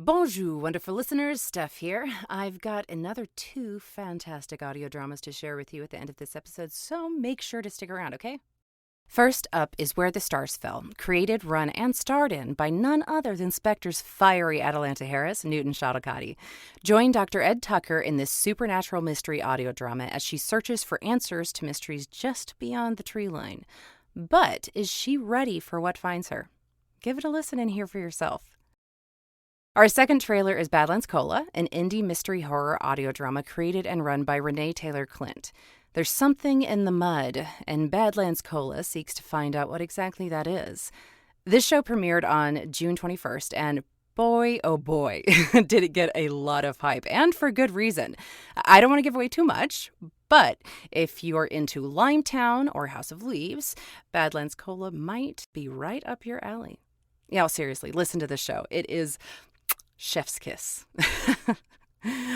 Bonjour, wonderful listeners. Stef here. I've got another 2 fantastic audio dramas to share with you at the end of this episode, so make sure to stick around, okay? First up is Where the Stars Fell, created, run, and starred in by none other than SPECTRE's fiery Atalanta Harris, Newton Schottelkotte. Join Dr. Ed Tucker in this supernatural mystery audio drama as she searches for answers to mysteries just beyond the tree line. But is she ready for what finds her? Give it a listen and hear for yourself. Our second trailer is Badlands Cola, an indie mystery horror audio drama created and run by Renee Taylor Clint. There's something in the mud, and Badlands Cola seeks to find out what exactly that is. This show premiered on June 21st, and boy, oh boy, did it get a lot of hype, and for good reason. I don't want to give away too much, but if you're into Limetown or House of Leaves, Badlands Cola might be right up your alley. Yeah, seriously, listen to the show. It is chef's kiss.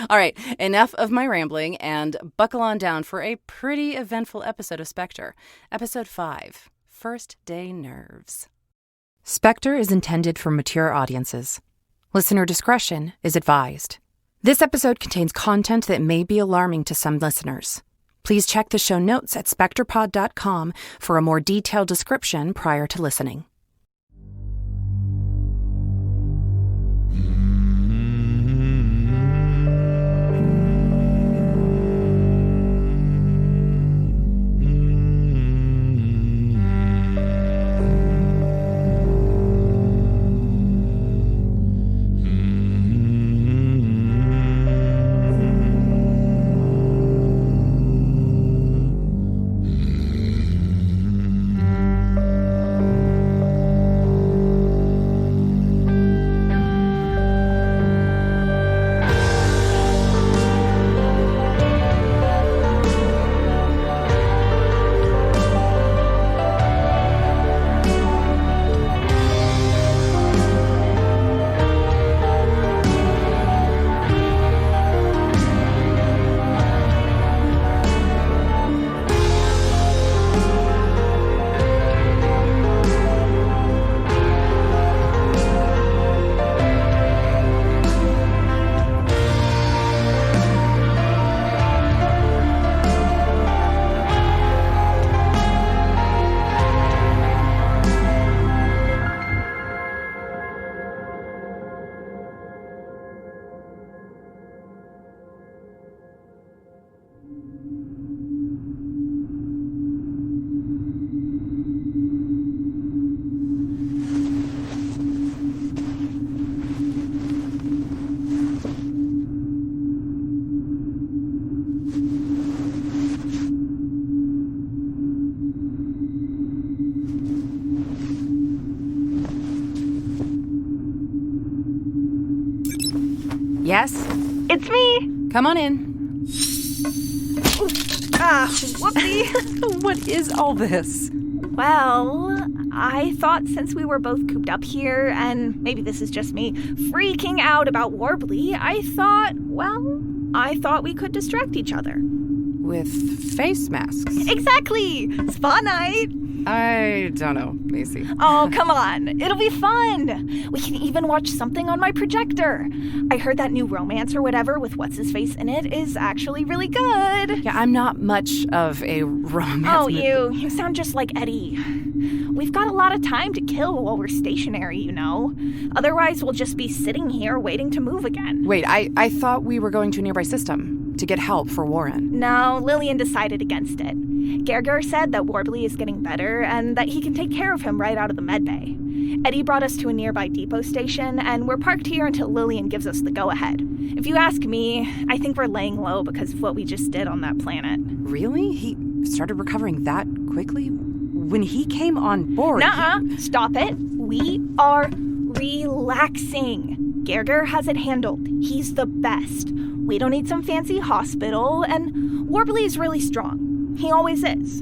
All right, enough of my rambling, and buckle on down for a pretty eventful episode of SPECTRE. Episode 5, First Day Nerves. SPECTRE is intended for mature audiences. Listener discretion is advised. This episode contains content that may be alarming to some listeners. Please check the show notes at spectrepod.com for a more detailed description prior to listening. Yes? It's me! Come on in. Whoopsie. What is all this? Well, I thought since we were both cooped up here, and maybe this is just me freaking out about Warbly, I thought we could distract each other. With face masks? Exactly! Spa night! I don't know, Macie. Oh, come on. It'll be fun. We can even watch something on my projector. I heard that new romance or whatever with what's-his-face in it is actually really good. Yeah, I'm not much of a romance... Oh, you sound just like Eddie. We've got a lot of time to kill while we're stationary, you know. Otherwise, we'll just be sitting here waiting to move again. Wait, I thought we were going to a nearby system to get help for Warren. No, Lillian decided against it. Garyn said that Warbly is getting better and that he can take care of him right out of the medbay. Eddie brought us to a nearby depot station, and we're parked here until Lillian gives us the go-ahead. If you ask me, I think we're laying low because of what we just did on that planet. Really? He started recovering that quickly? When he came on board... Nuh-uh. Stop it. We are relaxing. Garyn has it handled. He's the best. We don't need some fancy hospital, and Warbly is really strong. He always is.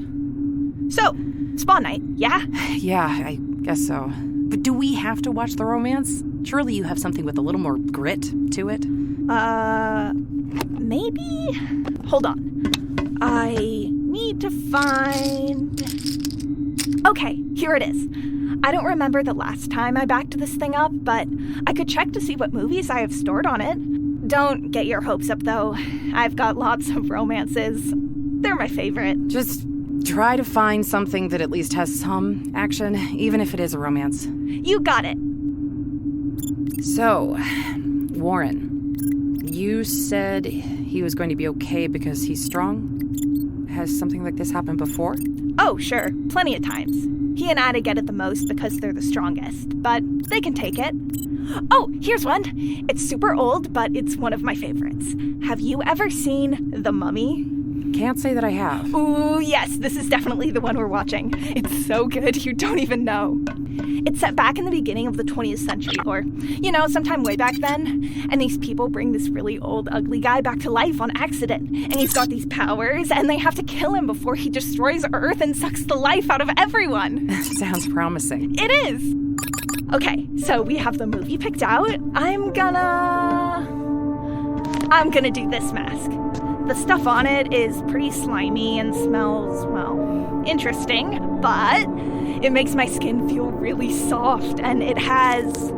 So, spa night, yeah? Yeah, I guess so. But do we have to watch the romance? Surely you have something with a little more grit to it? Maybe? Hold on. I need to find... Okay, here it is. I don't remember the last time I backed this thing up, but I could check to see what movies I have stored on it. Don't get your hopes up, though. I've got lots of romances. They're my favorite. Just try to find something that at least has some action, even if it is a romance. You got it. So, Warren, you said he was going to be okay because he's strong? Has something like this happened before? Oh, sure. Plenty of times. He and Atta get it the most because they're the strongest, but they can take it. Oh, here's one. It's super old, but it's one of my favorites. Have you ever seen The Mummy? Can't say that I have. Ooh, yes, this is definitely the one we're watching. It's so good, you don't even know. It's set back in the beginning of the 20th century, or, sometime way back then. And these people bring this really old, ugly guy back to life on accident. And he's got these powers, and they have to kill him before he destroys Earth and sucks the life out of everyone. Sounds promising. It is. Okay, so we have the movie picked out. I'm gonna do this mask. The stuff on it is pretty slimy and smells, well, interesting, but it makes my skin feel really soft, and it has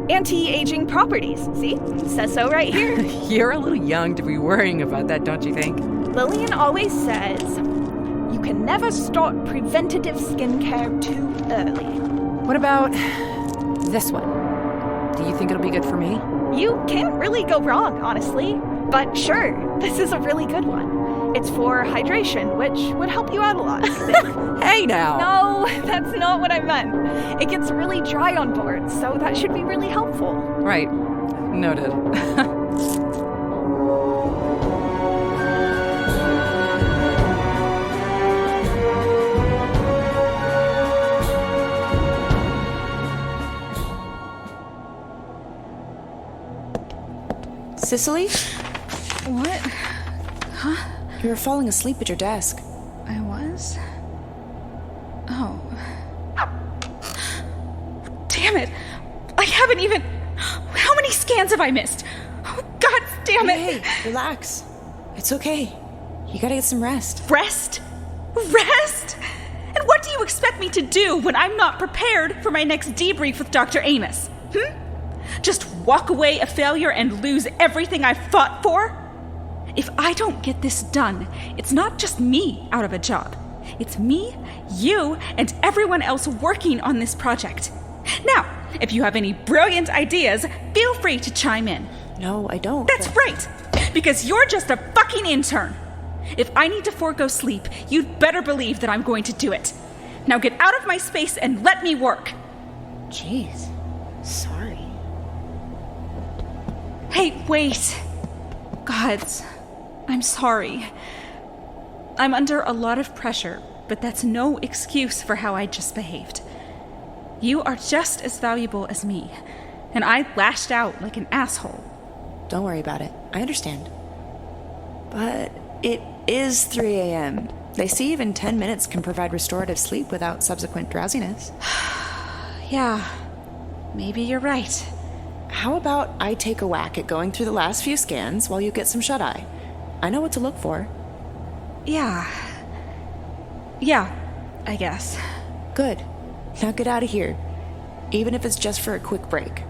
anti-aging properties. See? It says so right here. You're a little young to be worrying about that, don't you think? Lillian always says, you can never start preventative skincare too early. What about this one? Do you think it'll be good for me? You can't really go wrong, honestly. But sure, this is a really good one. It's for hydration, which would help you out a lot. Hey now! No, that's not what I meant. It gets really dry on board, so that should be really helpful. Right. Noted. Cicely? What? Huh? You were falling asleep at your desk. I was? Oh. Damn it! I haven't even... How many scans have I missed? Oh, God damn it! Hey, relax. It's okay. You gotta get some rest. Rest? Rest? And what do you expect me to do when I'm not prepared for my next debrief with Dr. Amos? Just walk away a failure and lose everything I've fought for? If I don't get this done, it's not just me out of a job. It's me, you, and everyone else working on this project. Now, if you have any brilliant ideas, feel free to chime in. No, I don't. That's right, because you're just a fucking intern. If I need to forego sleep, you'd better believe that I'm going to do it. Now get out of my space and let me work. Jeez. Sorry. Hey, wait. Gods, I'm sorry. I'm under a lot of pressure, but that's no excuse for how I just behaved. You are just as valuable as me, and I lashed out like an asshole. Don't worry about it. I understand. But it is 3 a.m. They say even 10 minutes can provide restorative sleep without subsequent drowsiness. Yeah, maybe you're right. How about I take a whack at going through the last few scans while you get some shut-eye? I know what to look for. Yeah, I guess. Good. Now get out of here. Even if it's just for a quick break.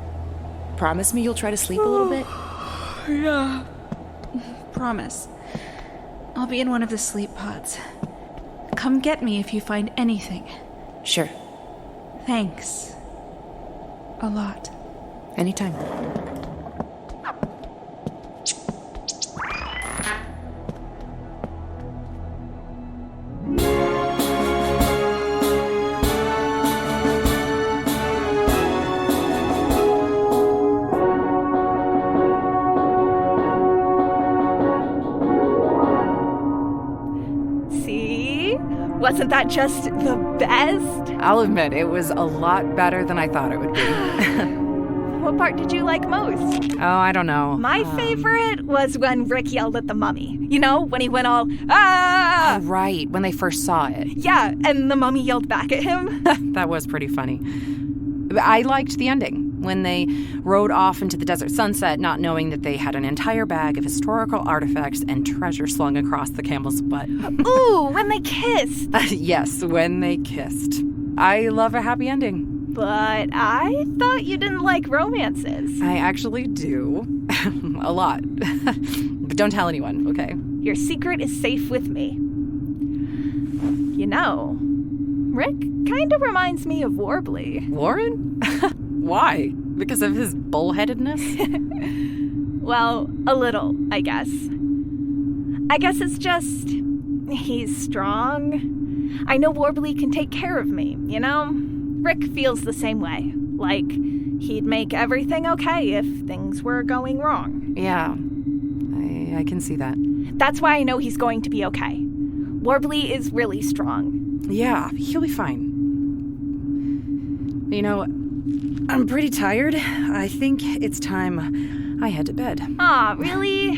Promise me you'll try to sleep a little bit? Yeah. Promise. I'll be in one of the sleep pods. Come get me if you find anything. Sure. Thanks. A lot. Anytime. See? Wasn't that just the best? I'll admit, it was a lot better than I thought it would be. What part did you like most? Oh, I don't know. My favorite was when Rick yelled at the mummy. You know, when he went all, ah! Oh, right, when they first saw it. Yeah, and the mummy yelled back at him. That was pretty funny. I liked the ending, when they rode off into the desert sunset, not knowing that they had an entire bag of historical artifacts and treasure slung across the camel's butt. Ooh, when they kissed. Yes, when they kissed. I love a happy ending. But I thought you didn't like romances. I actually do. A lot. But don't tell anyone, okay? Your secret is safe with me. You know, Rick kind of reminds me of Warbly. Warren? Why? Because of his bullheadedness? Well, a little, I guess. I guess it's just, he's strong. I know Warbly can take care of me, you know? Rick feels the same way. Like, he'd make everything okay if things were going wrong. Yeah, I can see that. That's why I know he's going to be okay. Warbly is really strong. Yeah, he'll be fine. You know, I'm pretty tired. I think it's time I head to bed. Aw, really?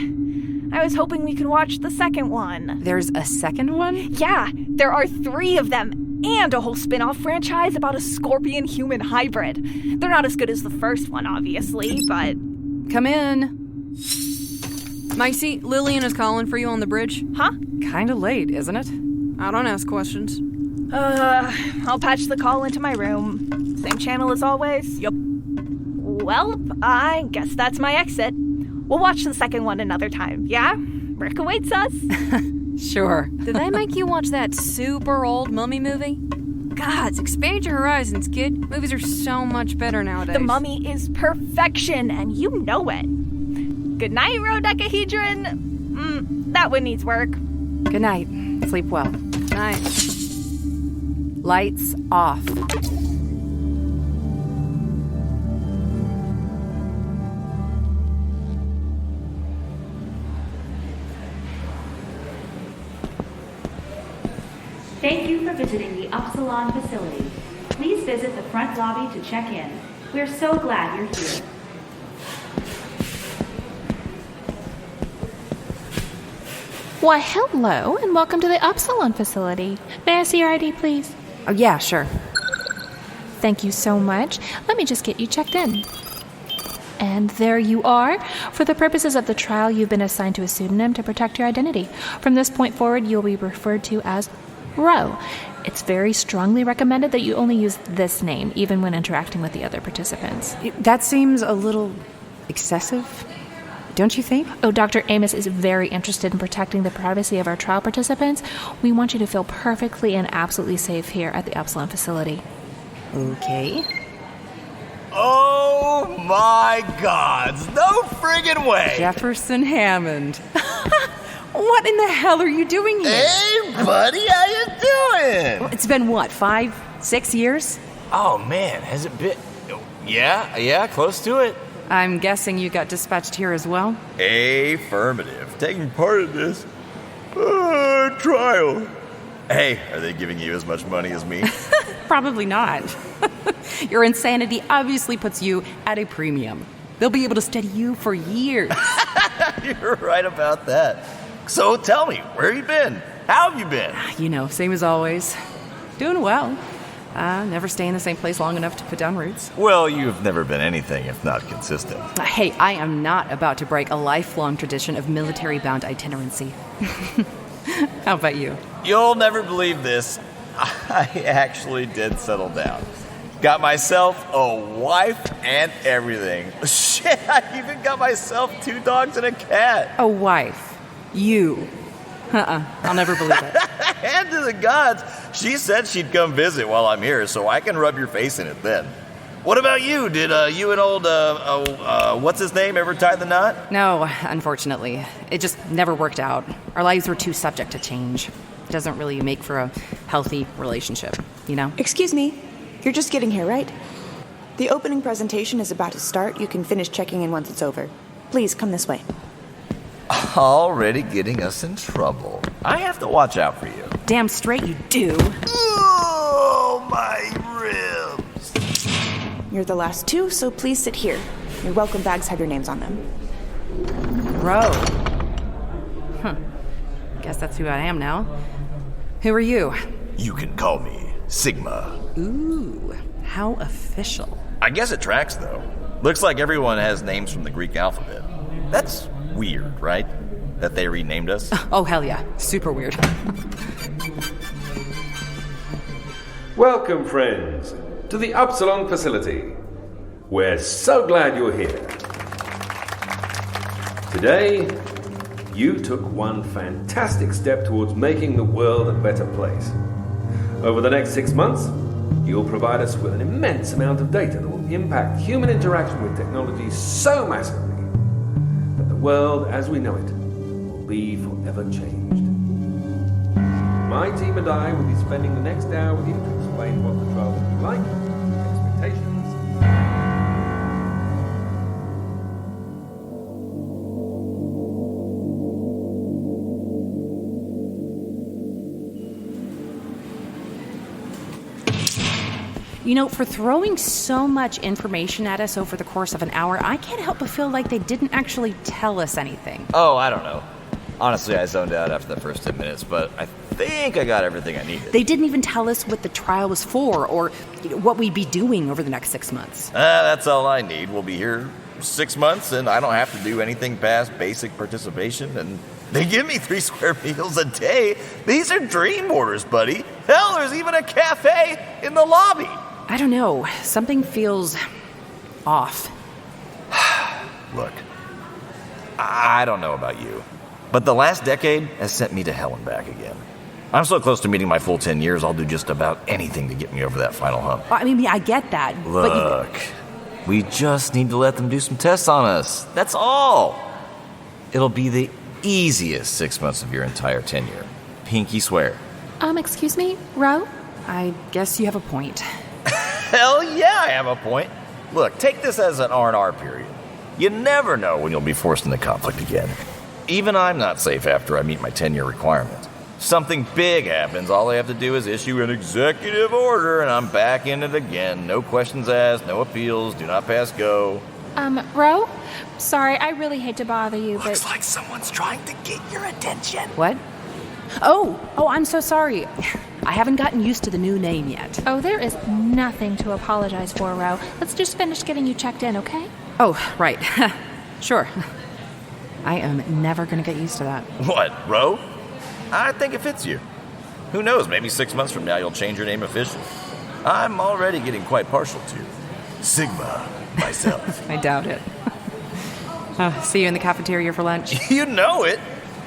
I was hoping we could watch the second one. There's a second one? Yeah, there are 3 of them. And a whole spin-off franchise about a scorpion-human hybrid. They're not as good as the first one, obviously, but... Come in. Macie, Lillian is calling for you on the bridge. Huh? Kinda late, isn't it? I don't ask questions. I'll patch the call into my room. Same channel as always? Yup. Well, I guess that's my exit. We'll watch the second one another time, yeah? Rick awaits us. Sure. Did they make you watch that super old mummy movie? God, expand your horizons, kid. Movies are so much better nowadays. The Mummy is perfection, and you know it. Good night, Rhodecahedron. That one needs work. Good night. Sleep well. Night. Lights off. Thank you for visiting the Upsilon facility. Please visit the front lobby to check in. We're so glad you're here. Why, hello, and welcome to the Upsilon facility. May I see your ID, please? Oh, yeah, sure. Thank you so much. Let me just get you checked in. And there you are. For the purposes of the trial, you've been assigned to a pseudonym to protect your identity. From this point forward, you'll be referred to as Rho. It's very strongly recommended that you only use this name, even when interacting with the other participants. That seems a little excessive, don't you think? Oh, Dr. Amos is very interested in protecting the privacy of our trial participants. We want you to feel perfectly and absolutely safe here at the Upsilon facility. Okay. Oh my gods, no friggin' way! Jefferson Hammond. What in the hell are you doing here? Hey, buddy, how you doing? It's been what, 5, 6 years? Oh man, has it been? Yeah, close to it. I'm guessing you got dispatched here as well? Affirmative. Taking part in this trial. Hey, are they giving you as much money as me? Probably not. Your insanity obviously puts you at a premium. They'll be able to study you for years. You're right about that. So tell me, where have you been? How have you been? You know, same as always. Doing well. Never stay in the same place long enough to put down roots. Well, you've never been anything if not consistent. Hey, I am not about to break a lifelong tradition of military-bound itinerancy. How about you? You'll never believe this. I actually did settle down. Got myself a wife and everything. Shit, I even got myself 2 dogs and a cat. A wife. You. I'll never believe it. Hand to the gods. She said she'd come visit while I'm here, so I can rub your face in it then. What about you? Did you and old, what's his name ever tie the knot? No, unfortunately. It just never worked out. Our lives were too subject to change. It doesn't really make for a healthy relationship, you know? Excuse me. You're just getting here, right? The opening presentation is about to start. You can finish checking in once it's over. Please, come this way. Already getting us in trouble. I have to watch out for you. Damn straight you do. Oh, my ribs. You're the last 2, so please sit here. Your welcome bags have your names on them. Rho. Guess that's who I am now. Who are you? You can call me Sigma. Ooh, how official. I guess it tracks, though. Looks like everyone has names from the Greek alphabet. That's weird, right? That they renamed us? Oh, hell yeah. Super weird. Welcome, friends, to the Upsilon facility. We're so glad you're here. Today, you took one fantastic step towards making the world a better place. Over the next 6 months, you'll provide us with an immense amount of data that will impact human interaction with technology so massively that the world as we know it will be forever changed. My team and I will be spending the next hour with you to explain what the trial will be like, expectations. You know, for throwing so much information at us over the course of an hour, I can't help but feel like they didn't actually tell us anything. Oh, I don't know. Honestly, I zoned out after the first 10 minutes, but I think I got everything I needed. They didn't even tell us what the trial was for or what we'd be doing over the next 6 months. That's all I need. We'll be here 6 months, and I don't have to do anything past basic participation, and they give me 3 square meals a day. These are dream orders, buddy. Hell, there's even a cafe in the lobby. I don't know. Something feels off. Look, I don't know about you, but the last decade has sent me to hell and back again. I'm so close to meeting my full 10 years, I'll do just about anything to get me over that final hump. I mean, I get that. Look, we just need to let them do some tests on us. That's all. It'll be the easiest 6 months of your entire tenure. Pinky swear. Excuse me, Rho? I guess you have a point. Hell yeah, I have a point. Look, take this as an R&R period. You never know when you'll be forced into conflict again. Even I'm not safe after I meet my 10-year requirement. Something big happens, all I have to do is issue an executive order, and I'm back in it again. No questions asked, no appeals, do not pass go. Rho? Sorry, I really hate to bother you, but... Looks like someone's trying to get your attention. What? Oh, I'm so sorry. I haven't gotten used to the new name yet. Oh, there is nothing to apologize for, Rho. Let's just finish getting you checked in, okay? Oh, right. Sure. I am never going to get used to that. What, Rho? I think it fits you. Who knows, maybe 6 months from now you'll change your name officially. I'm already getting quite partial to Sigma myself. I doubt it. See you in the cafeteria for lunch. You know it.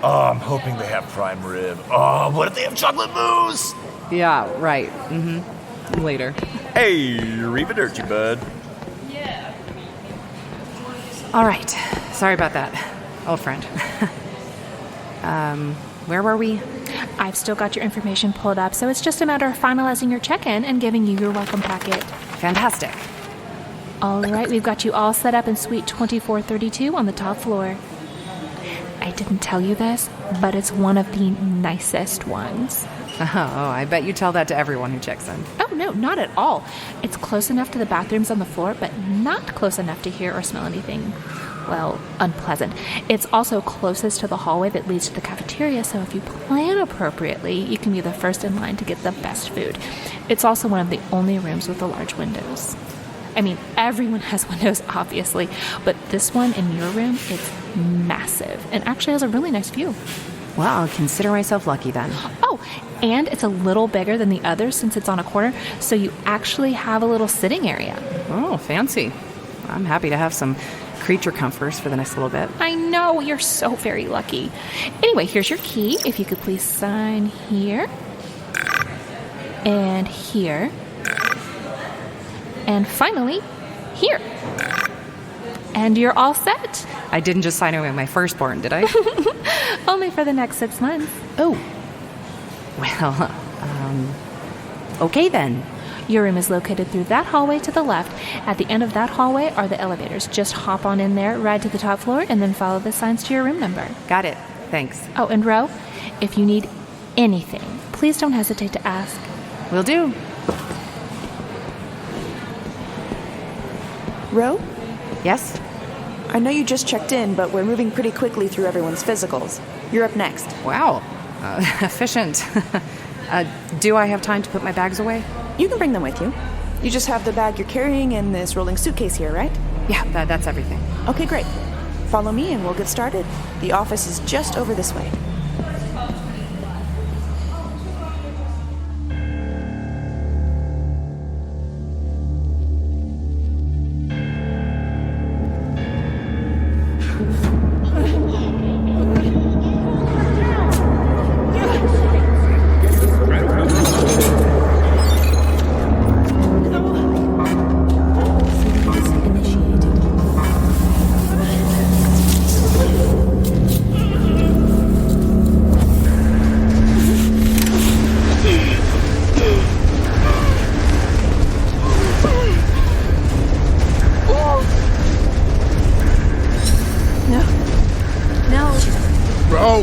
Oh, I'm hoping they have prime rib. Oh, what if they have chocolate mousse? Yeah, right. Mm-hmm. Later. Hey, arrivederci, bud. Yeah. All right. Sorry about that, old friend. Where were we? I've still got your information pulled up, so it's just a matter of finalizing your check-in and giving you your welcome packet. Fantastic. All right, we've got you all set up in suite 2432 on the top floor. I didn't tell you this, but it's one of the nicest ones. Oh, I bet you tell that to everyone who checks in. Oh, no, not at all. It's close enough to the bathrooms on the floor, but not close enough to hear or smell anything, well, unpleasant. It's also closest to the hallway that leads to the cafeteria, so if you plan appropriately, you can be the first in line to get the best food. It's also one of the only rooms with the large windows. I mean, everyone has windows, obviously, but this one in your room, it's massive and actually has a really nice view. Well, I'll consider myself lucky then. Oh, and it's a little bigger than the others since it's on a corner, so you actually have a little sitting area. Oh, fancy. I'm happy to have some creature comforts for the next little bit. I know, you're so very lucky. Anyway, here's your key. If you could please sign here and here. And finally, here. And you're all set. I didn't just sign away my firstborn, did I? Only for the next 6 months. Oh. Well, okay then. Your room is located through that hallway to the left. At the end of that hallway are the elevators. Just hop on in there, ride to the top floor, and then follow the signs to your room number. Got it. Thanks. Oh, and Rho, if you need anything, please don't hesitate to ask. Will do. Rho? Yes? I know you just checked in, but we're moving pretty quickly through everyone's physicals. You're up next. Wow. Efficient. Do I have time to put my bags away? You can bring them with you. You just have the bag you're carrying and this rolling suitcase here, right? Yeah, that's everything. Okay, great. Follow me and we'll get started. The office is just over this way. No!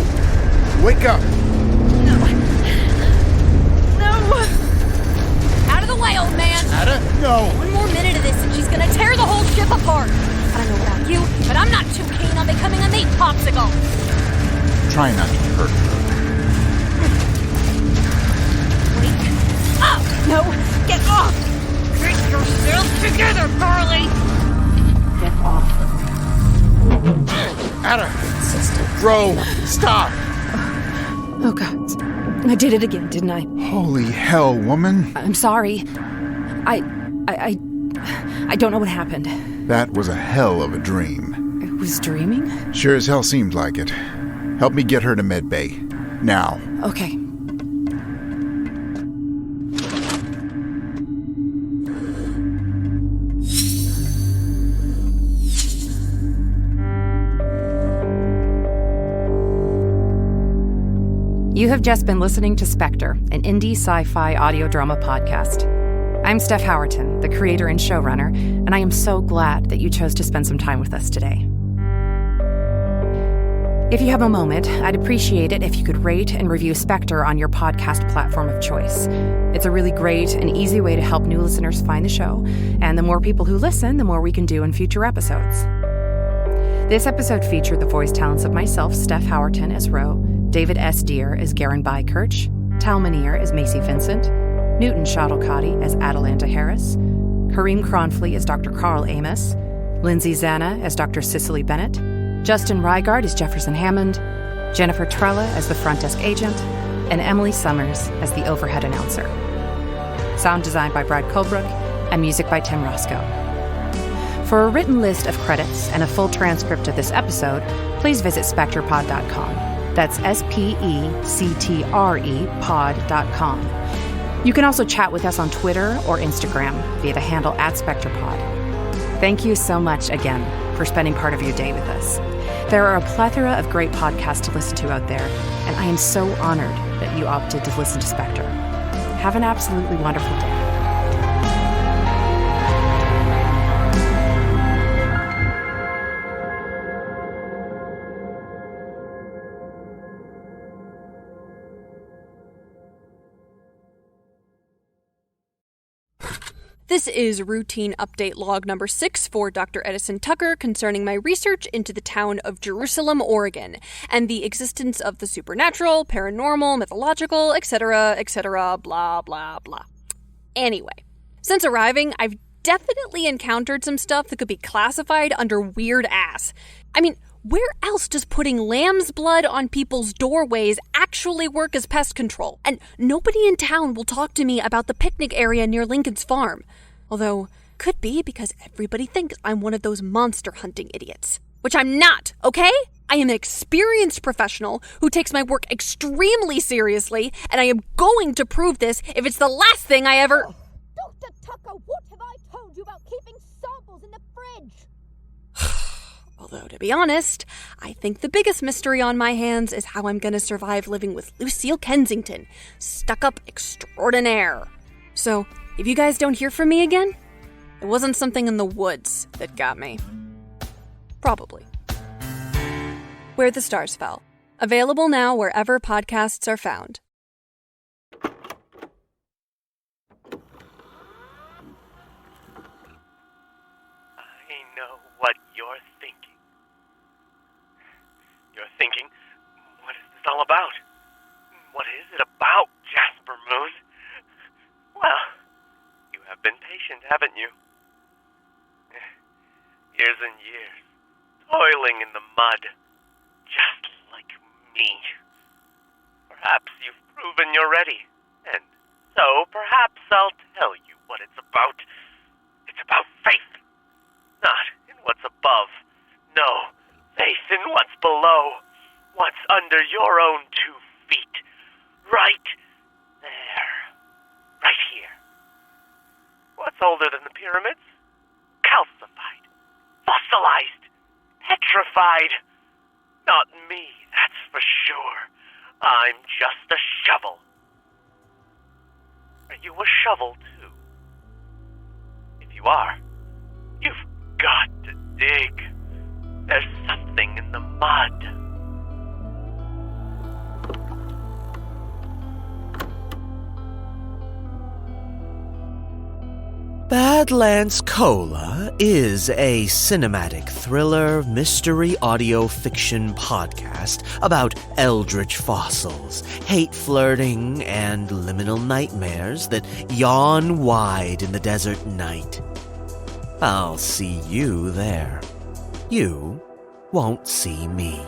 Wake up! No! Out of the way, old man! Atta? No! One more minute of this and she's gonna tear the whole ship apart! I don't know about you, but I'm not too keen on becoming a meat popsicle! Try not to hurt her. Wake up! No! Get off! Get yourself together, Carly! Get off. Atta! Rho, stop! Oh, God. I did it again, didn't I? Holy hell, woman. I'm sorry. I don't know what happened. That was a hell of a dream. It was dreaming? Sure as hell seemed like it. Help me get her to medbay. Now. Okay. You have just been listening to SPECTRE, an indie sci-fi audio drama podcast. I'm Stef Howerton, the creator and showrunner, and I am so glad that you chose to spend some time with us today. If you have a moment, I'd appreciate it if you could rate and review SPECTRE on your podcast platform of choice. It's a really great and easy way to help new listeners find the show, and the more people who listen, the more we can do in future episodes. This episode featured the voice talents of myself, Stef Howerton as Rho, David S. Deere as Garyn Beikirch, Tal Minear as Macie Vincent, Newton Schottelkotte as Atalanta Harris, Karim Kronfli as Dr. Karl Amos, Lindsay Zana as Dr. Cicely Bennett, Justin Reighard as Jefferson Hammond, Jennifer Trela as the front desk agent, and Emily Summers as the overhead announcer. Sound design by Brad Colbroock, and music by Tim Rosko. For a written list of credits and a full transcript of this episode, please visit SPECTREPod.com. That's SPECTRE pod.com. You can also chat with us on Twitter or Instagram via the handle @SpectrePod. Thank you so much again for spending part of your day with us. There are a plethora of great podcasts to listen to out there, and I am so honored that you opted to listen to SPECTRE. Have an absolutely wonderful day. This is routine update log number 6 for Dr. Edison Tucker concerning my research into the town of Jerusalem, Oregon, and the existence of the supernatural, paranormal, mythological, etc., blah, blah, blah. Anyway, since arriving, I've definitely encountered some stuff that could be classified under weird ass. I mean, where else does putting lamb's blood on people's doorways actually work as pest control? And nobody in town will talk to me about the picnic area near Lincoln's farm. Although, could be because everybody thinks I'm one of those monster hunting idiots. Which I'm not, okay? I am an experienced professional who takes my work extremely seriously, and I am going to prove this if it's the last thing I ever... Oh, Dr. Tucker, what have I told you about keeping samples in the fridge? Although, to be honest, I think the biggest mystery on my hands is how I'm gonna survive living with Lucille Kensington, stuck-up extraordinaire. So, if you guys don't hear from me again, it wasn't something in the woods that got me. Probably. Where the Stars Fell. Available now wherever podcasts are found. I know what you're thinking. You're thinking, what is this all about? What is it about, Jasper Moon? Well, you have been patient, haven't you? Years and years, toiling in the mud, just like me. Perhaps you've proven you're ready, and so perhaps I'll tell you what it's about. It's about faith. Not in what's above. No, faith in what's below. What's under your own 2 feet. Right there. Right here. What's older than the pyramids? Calcified. Fossilized. Petrified. Not me, that's for sure. I'm just a shovel. Are you a shovel, too? If you are, you've got to dig. There's something in the mud. Badlands Cola is a cinematic thriller mystery audio fiction podcast about eldritch fossils, hate flirting, and liminal nightmares that yawn wide in the desert night. I'll see you there. You won't see me.